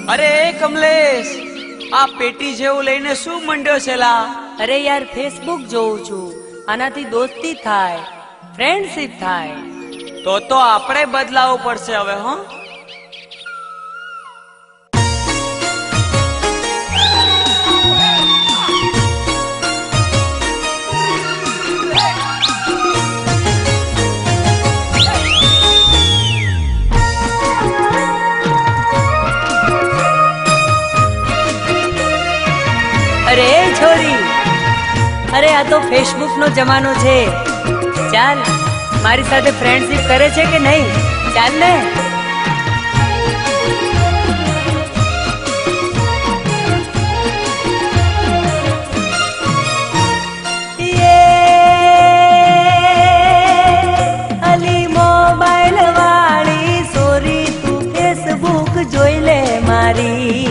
અરે કમલેશ, આ પેટી જેવું લઈને શું મંડ્યો છે લા? અરે યાર, ફેસબુક જોઉં છું. આનાથી દોસ્તી થાય, ફ્રેન્ડશિપ થાય. તો આપણે બદલાવવું પડશે હવે. હો અરે છોરી, અરે આ તો ફેસબુક નો જમાનો છે. ચાલ, મારી સાથે ફ્રેન્ડશિપ કરે છે કે નહીં? ચાલ ને. અલી મોબાઈલ વાળી સોરી, તું ફેસબુક જોઈ લે મારી.